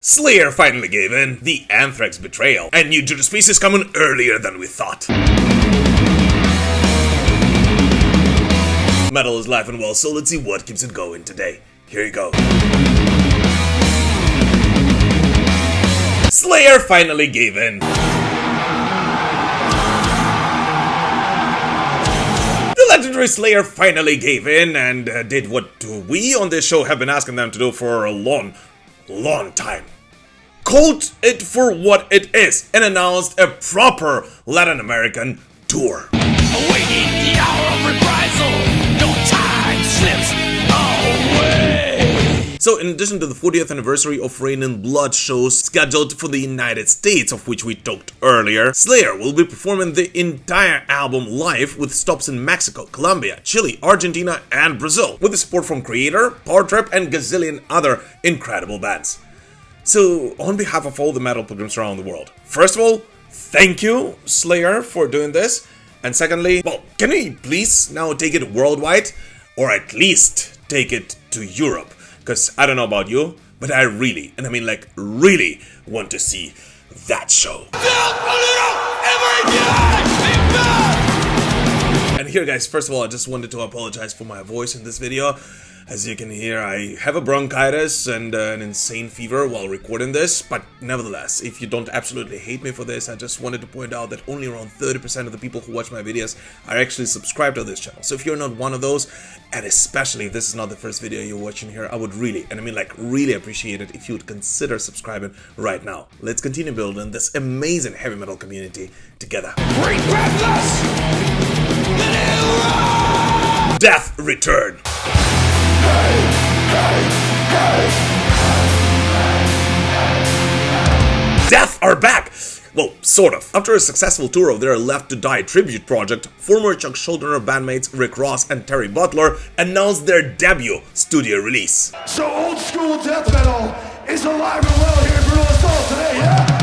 Slayer finally gave in, the Anthrax betrayal, and new Judas Priest is coming earlier than we thought. Metal is live and well, so let's see what keeps it going today. Here you go. Slayer finally gave in. The legendary Slayer finally gave in and did what we on this show have been asking them to do for a long time. Called it for what it is and announced a proper Latin American tour. Awaiting the hour of reprisal, no time slips away. So in addition to the 40th anniversary of Rain and Blood shows scheduled for the United States, of which we talked earlier, Slayer will be performing the entire album live with stops in Mexico, Colombia, Chile, Argentina and Brazil, with the support from Creator, Power Trip and gazillion other incredible bands. So on behalf of all the metal pilgrims around the world, first of all, thank you Slayer for doing this, and secondly, well, can we please now take it worldwide, or at least take it to Europe? Because I don't know about you, but I really, and I mean like really, want to see that show. And here guys, first of all, I just wanted to apologize for my voice in this video. As you can hear, I have a bronchitis and an insane fever while recording this, but nevertheless, if you don't absolutely hate me for this, I just wanted to point out that only around 30% of the people who watch my videos are actually subscribed to this channel. So if you're not one of those, and especially if this is not the first video you're watching here, I would really, and I mean like really appreciate it if you would consider subscribing right now. Let's continue building this amazing heavy metal community together. Death Return. Death are back! Well, sort of. After a successful tour of their Left to Die tribute project, former Chuck Schuldiner bandmates Rick Ross and Terry Butler announced their debut studio release. So old school death metal is alive and well here in Brutal Assault today, yeah?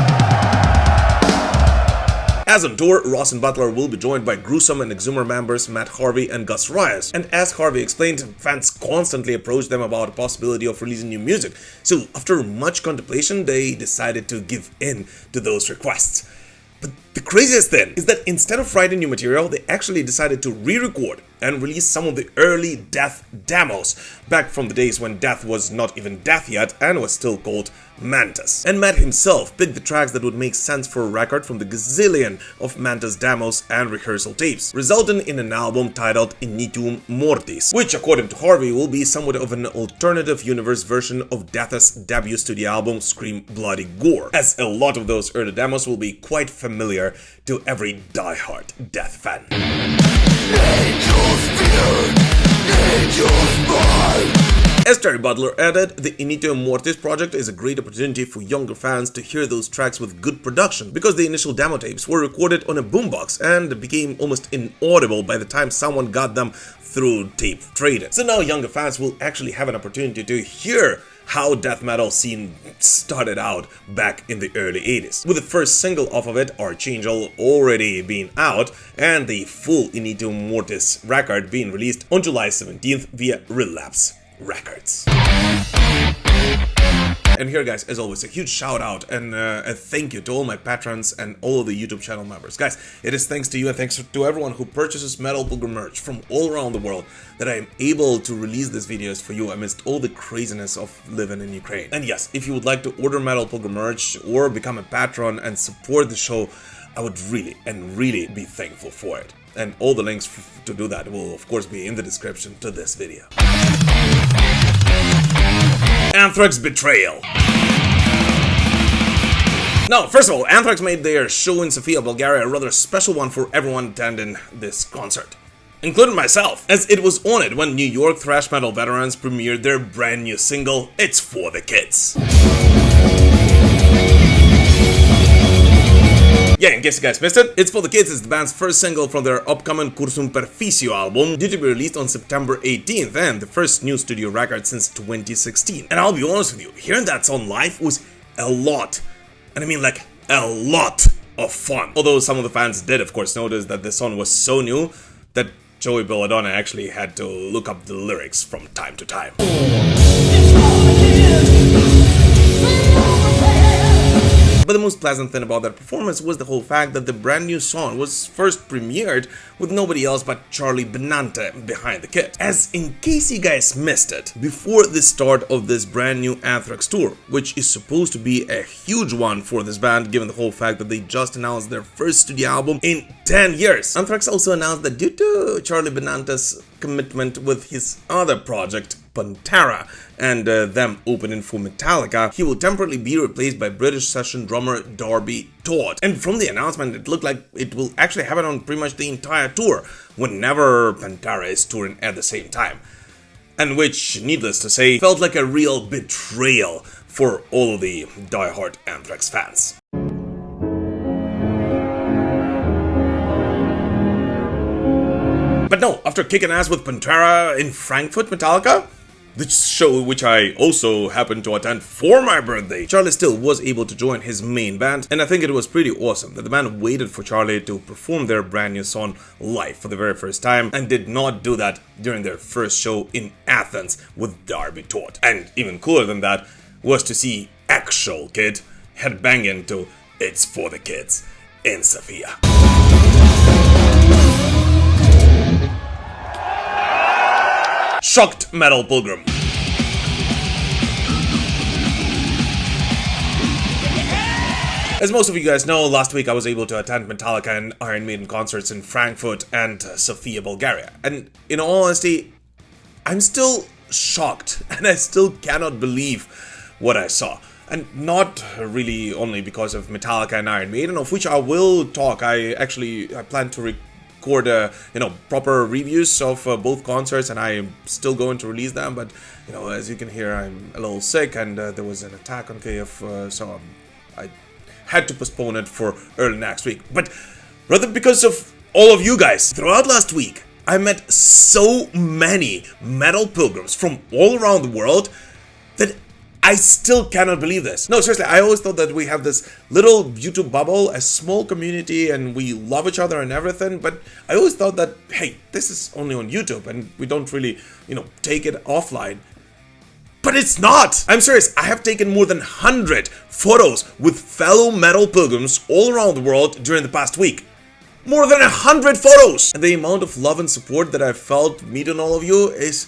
As on tour, Ross and Butler will be joined by Gruesome and Exhumer members Matt Harvey and Gus Rios. And as Harvey explained, fans constantly approached them about the possibility of releasing new music. So after much contemplation, they decided to give in to those requests. But the craziest thing is that instead of writing new material, they actually decided to re-record and release some of the early Death demos, back from the days when Death was not even Death yet and was still called Mantis. And Matt himself picked the tracks that would make sense for a record from the gazillion of Mantis demos and rehearsal tapes, resulting in an album titled Initium Mortis, which according to Harvey will be somewhat of an alternative universe version of Death's debut studio album Scream Bloody Gore, as a lot of those early demos will be quite familiar to every diehard Death fan. As Terry Butler added, the Initium Mortis project is a great opportunity for younger fans to hear those tracks with good production, because the initial demo tapes were recorded on a boombox and became almost inaudible by the time someone got them through tape trading. So now younger fans will actually have an opportunity to hear how death metal scene started out back in the early 80s, with the first single off of it, Archangel, already being out, and the full Initium Mortis record being released on July 17th via Relapse Records. And here guys, as always, a huge shout out and a thank you to all my patrons and all of the YouTube channel members. Guys, it is thanks to you and thanks to everyone who purchases Metal Pilgrim merch from all around the world that I am able to release these videos for you amidst all the craziness of living in Ukraine. And yes, if you would like to order Metal Pilgrim merch or become a patron and support the show, I would really be thankful for it. And all the links to do that will of course be in the description to this video. Anthrax betrayal. Now, first of all, Anthrax made their show in Sofia, Bulgaria a rather special one for everyone attending this concert, including myself, as it was on it when New York thrash metal veterans premiered their brand new single, It's For The Kids. Yeah, in case you guys missed it, It's For The Kids is the band's first single from their upcoming Cursum Perficio album, due to be released on September 18th, and the first new studio record since 2016. And I'll be honest with you, hearing that song live was a lot, and I mean like a lot of fun. Although some of the fans did of course notice that the song was so new that Joey Belladonna actually had to look up the lyrics from time to time. It's for the kids. most pleasant thing about that performance was the whole fact that the brand new song was first premiered with nobody else but Charlie Benante behind the kit. As in case you guys missed it, before the start of this brand new Anthrax tour, which is supposed to be a huge one for this band given the whole fact that they just announced their first studio album in 10 years. Anthrax also announced that due to Charlie Benante's commitment with his other project, Pantera, and them opening for Metallica, he will temporarily be replaced by British session drummer Darby Todd. And from the announcement, it looked like it will actually happen on pretty much the entire tour, whenever Pantera is touring at the same time. And which, needless to say, felt like a real betrayal for all of the diehard Anthrax fans. But no, after kicking ass with Pantera in Frankfurt, Metallica, the show which I also happened to attend for my birthday, Charlie still was able to join his main band, and I think it was pretty awesome that the band waited for Charlie to perform their brand new song live for the very first time, and did not do that during their first show in Athens with Darby Todd. And even cooler than that was to see actual kid headbanging to It's for the Kids in Sofia. Shocked metal Pilgrim. As most of you guys know, last week I was able to attend Metallica and Iron Maiden concerts in Frankfurt and Sofia, Bulgaria. And in all honesty, I'm still shocked and I still cannot believe what I saw. And not really only because of Metallica and Iron Maiden, of which I will talk. I plan to record proper reviews of both concerts, and I am still going to release them, but as you can hear, I'm a little sick, and there was an attack on KF, so I had to postpone it for early next week. But rather because of all of you guys throughout last week, I met so many metal pilgrims from all around the world that I still cannot believe this. No, seriously, I always thought that we have this little YouTube bubble, a small community, and we love each other and everything, but I always thought that, hey, this is only on YouTube, and we don't really, take it offline. But it's not! I'm serious, I have taken more than 100 photos with fellow metal pilgrims all around the world during the past week. More than 100 photos! And the amount of love and support that I've felt meeting all of you is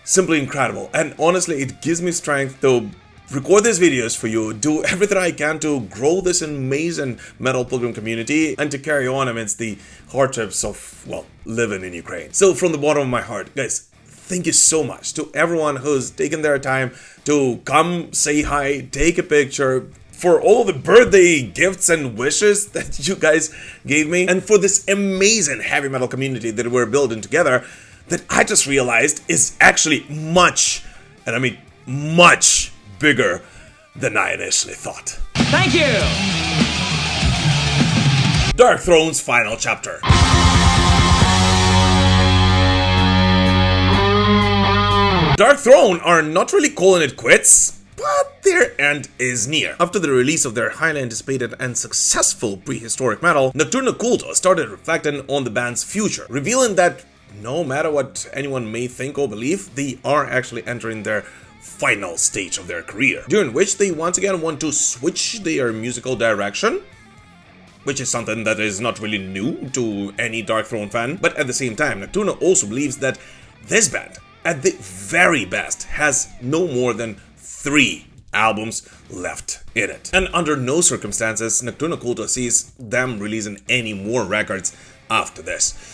simply incredible, and honestly, it gives me strength to record these videos for you, do everything I can to grow this amazing metal pilgrim community, and to carry on amidst the hardships of, living in Ukraine. So from the bottom of my heart, guys, thank you so much to everyone who's taken their time to come say hi, take a picture, for all the birthday gifts and wishes that you guys gave me, and for this amazing heavy metal community that we're building together, that I just realized is actually much, and I mean much, bigger than I initially thought. Thank you! Darkthrone's final chapter. Darkthrone are not really calling it quits, but their end is near. After the release of their highly anticipated and successful prehistoric metal, Nocturno Culto started reflecting on the band's future, revealing that no matter what anyone may think or believe, they are actually entering their final stage of their career, during which they once again want to switch their musical direction, which is something that is not really new to any Darkthrone fan, but at the same time, Nocturno also believes that this band, at the very best, has no more than 3 albums left in it. And under no circumstances, Nocturno Culto sees them releasing any more records after this.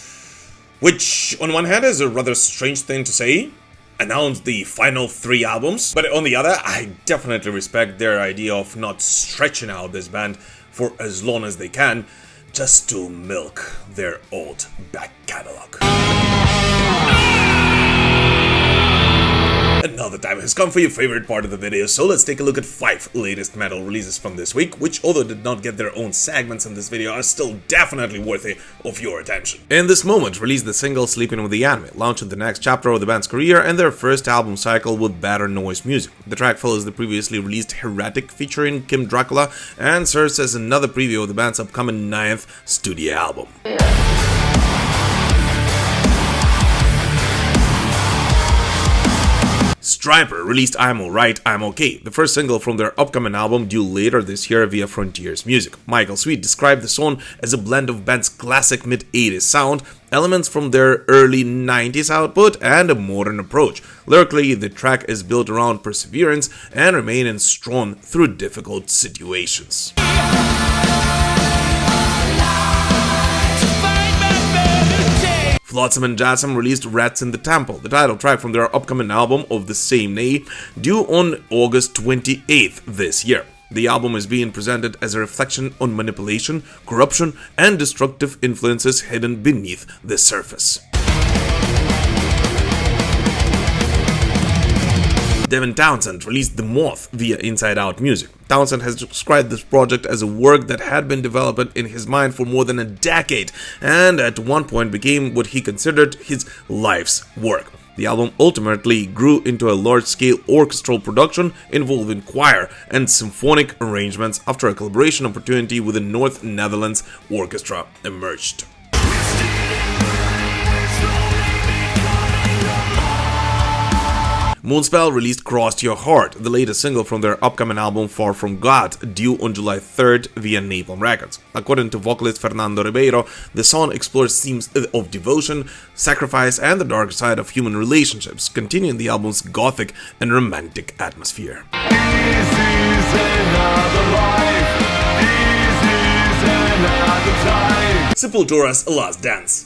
Which, on one hand, is a rather strange thing to say, announce the final 3 albums, but on the other, I definitely respect their idea of not stretching out this band for as long as they can, just to milk their old back catalog. And now the time has come for your favorite part of the video, so let's take a look at 5 latest metal releases from this week, which, although did not get their own segments in this video, are still definitely worthy of your attention. In this moment, released the single Sleeping with the Enemy, launching the next chapter of the band's career and their first album cycle with better noise music. The track follows the previously released Heretic featuring Kim Dracula and serves as another preview of the band's upcoming 9th studio album. Stryper released I'm Alright, I'm Okay, the first single from their upcoming album due later this year via Frontiers Music. Michael Sweet described the song as a blend of band's classic mid-80s sound, elements from their early 90s output, and a modern approach. Lyrically, the track is built around perseverance and remaining strong through difficult situations. Flotsam And Jetsam released Rats in the Temple, the title track from their upcoming album of the same name, due on August 28th this year. The album is being presented as a reflection on manipulation, corruption, and destructive influences hidden beneath the surface. Devin Townsend released The Moth via Inside Out Music. Townsend has described this project as a work that had been developed in his mind for more than a decade, and at one point became what he considered his life's work. The album ultimately grew into a large-scale orchestral production involving choir and symphonic arrangements after a collaboration opportunity with the North Netherlands Orchestra emerged. Moonspell released Cross Your Heart, the latest single from their upcoming album Far From God, due on July 3rd via Napalm Records. According to vocalist Fernando Ribeiro, the song explores themes of devotion, sacrifice, and the dark side of human relationships, continuing the album's gothic and romantic atmosphere. This is another life. This is another time. Sepultura's Last Dance.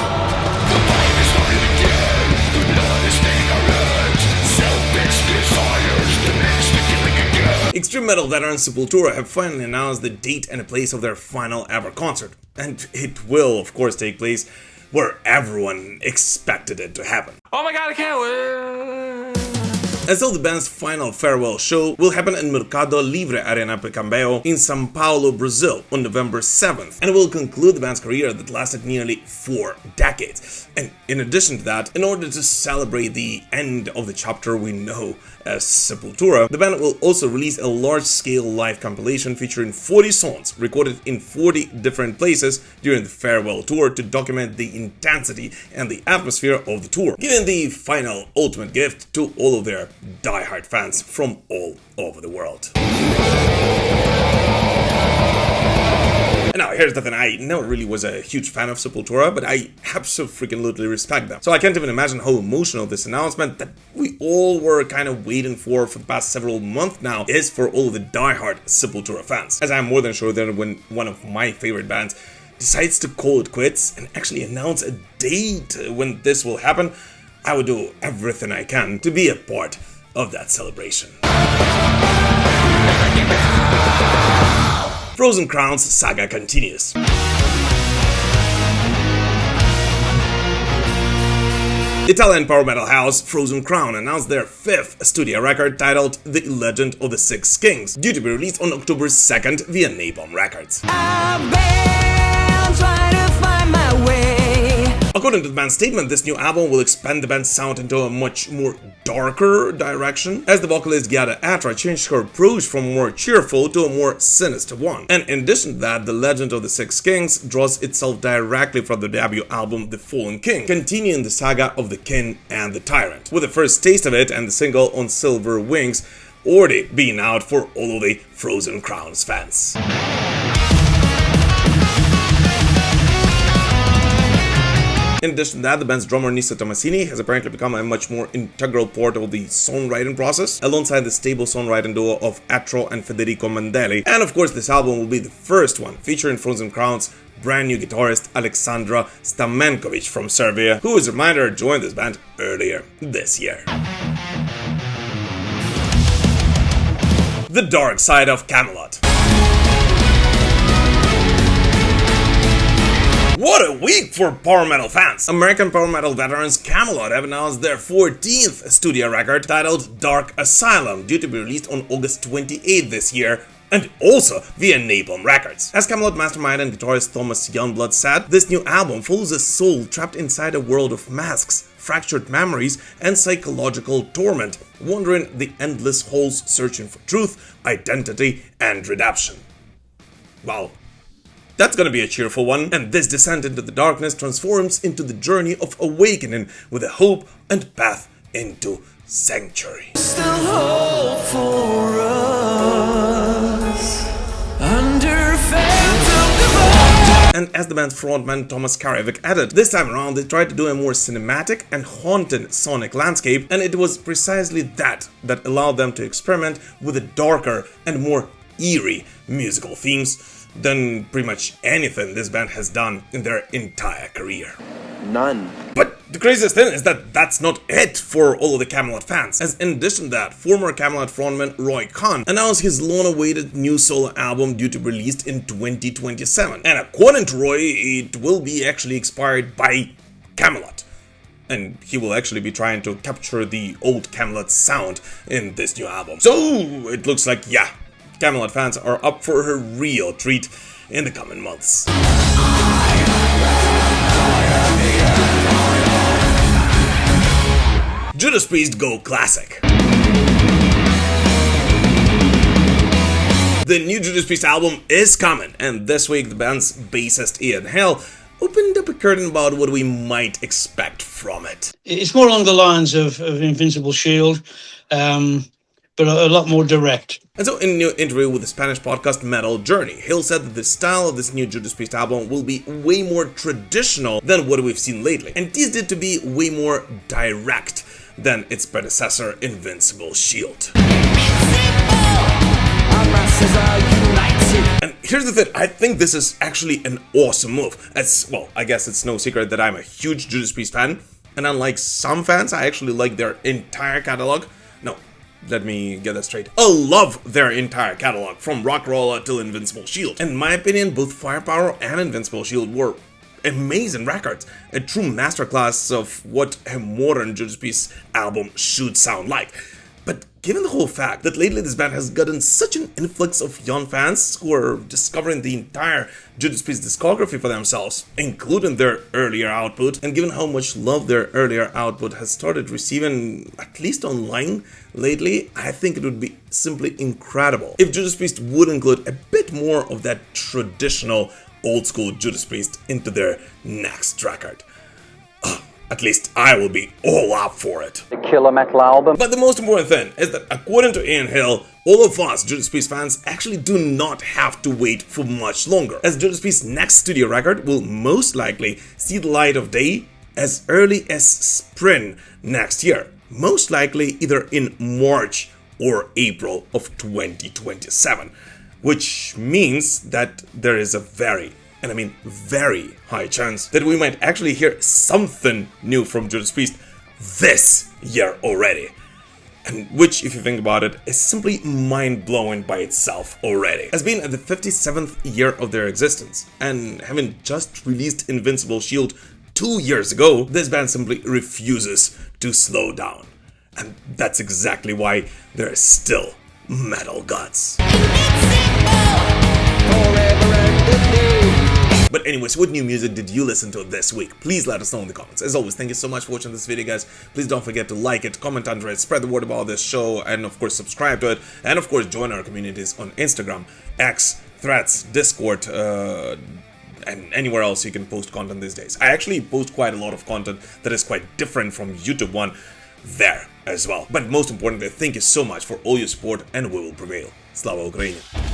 Extreme metal veterans Sepultura have finally announced the date and the place of their final ever concert, and it will, of course, take place where everyone expected it to happen. Oh my god, I can't wait! As though the band's final farewell show will happen in Mercado Livre Arena Pecambeo in São Paulo, Brazil on November 7th, and it will conclude the band's career that lasted nearly 4 decades. And in addition to that, in order to celebrate the end of the chapter we know as Sepultura, the band will also release a large-scale live compilation featuring 40 songs recorded in 40 different places during the farewell tour to document the intensity and the atmosphere of the tour, giving the final ultimate gift to all of their die-hard fans from all over the world. And now, here's the thing, I never really was a huge fan of Sepultura, but I absolutely respect them. So I can't even imagine how emotional this announcement that we all were kind of waiting for the past several months now is for all of the die-hard Sepultura fans. As I'm more than sure that when one of my favorite bands decides to call it quits and actually announce a date when this will happen, I would do everything I can to be a part of that celebration. Frozen Crown's saga continues. Italian power metal house Frozen Crown announced their 5th studio record titled The Legend of the Six Kings, due to be released on October 2nd via Napalm Records. I've been trying to find my way. According to the band's statement, this new album will expand the band's sound into a much more darker direction, as the vocalist Giada Atra changed her approach from a more cheerful to a more sinister one. And in addition to that, The Legend of the Six Kings draws itself directly from the debut album The Fallen King, continuing the saga of the King and the Tyrant, with the first taste of it and the single On Silver Wings already being out for all of the Frozen Crowns fans. In addition to that, the band's drummer Nisa Tomasini has apparently become a much more integral part of the songwriting process, alongside the stable songwriting duo of Atro and Federico Mandelli. And of course, this album will be the first one featuring Frozen Crown's brand new guitarist Aleksandra Stamenkovic from Serbia, who, as a reminder, joined this band earlier this year. The Dark Side of Kamelot. What a week for power metal fans! American power metal veterans Kamelot have announced their 14th studio record titled Dark Asylum, due to be released on August 28th this year, and also via Napalm Records. As Kamelot mastermind and guitarist Thomas Youngblood said, this new album follows a soul trapped inside a world of masks, fractured memories, and psychological torment, wandering the endless halls searching for truth, identity, and redemption. Wow. That's gonna be a cheerful one, and this descent into the darkness transforms into the journey of awakening with a hope and path into Sanctuary. Still hope for us under phantom divide. And as the band's frontman Thomas Karevik added, this time around they tried to do a more cinematic and haunted sonic landscape, and it was precisely that allowed them to experiment with a darker and more eerie musical themes than pretty much anything this band has done in their entire career. None. But the craziest thing is that that's not it for all of the Kamelot fans, as in addition to that, former Kamelot frontman Roy Khan announced his long-awaited new solo album due to be released in 2027. And according to Roy, it will be actually inspired by Kamelot. And he will actually be trying to capture the old Kamelot sound in this new album. So it looks like, yeah, Kamelot fans are up for a real treat in the coming months. Judas Priest go classic. The new Judas Priest album is coming, and this week the band's bassist Ian Hill opened up a curtain about what we might expect from it. It's more along the lines of Invincible Shield, but a lot more direct. And so in a new interview with the Spanish podcast Metal Journey, Hill said that the style of this new Judas Priest album will be way more traditional than what we've seen lately, and teased it to be way more direct than its predecessor Invincible Shield. And here's the thing, I think this is actually an awesome move. As well, I guess it's no secret that I'm a huge Judas Priest fan, and unlike some fans, I actually like their entire catalog. No, let me get that straight. I love their entire catalog, from Rockroller till Invincible Shield. In my opinion, both Firepower and Invincible Shield were amazing records, a true masterclass of what a modern Judas Priest album should sound like. But given the whole fact that lately this band has gotten such an influx of young fans who are discovering the entire Judas Priest discography for themselves, including their earlier output, and given how much love their earlier output has started receiving, at least online lately, I think it would be simply incredible if Judas Priest would include a bit more of that traditional old school Judas Priest into their next record. At least I will be all up for it. The killer metal album. But the most important thing is that according to Ian Hill, all of us Judas Priest fans actually do not have to wait for much longer, as Judas Priest's next studio record will most likely see the light of day as early as spring next year, most likely either in March or April of 2027. Which means that there is a very, and I mean very high chance that we might actually hear something new from Judas Priest this year already. And which, if you think about it, is simply mind-blowing by itself already. As being at the 57th year of their existence, and having just released Invincible Shield 2 years ago, this band simply refuses to slow down. And that's exactly why they're still metal guts. But anyways, what new music did you listen to this week? Please let us know in the comments. As always, thank you so much for watching this video, guys. Please don't forget to like it, comment under it, spread the word about this show, and of course subscribe to it. And of course join our communities on Instagram, X, Threads, Discord, and anywhere else you can post content these days. I actually post quite a lot of content that is quite different from YouTube one there as well. But most importantly, thank you so much for all your support, and we will prevail. Slava Ukraini!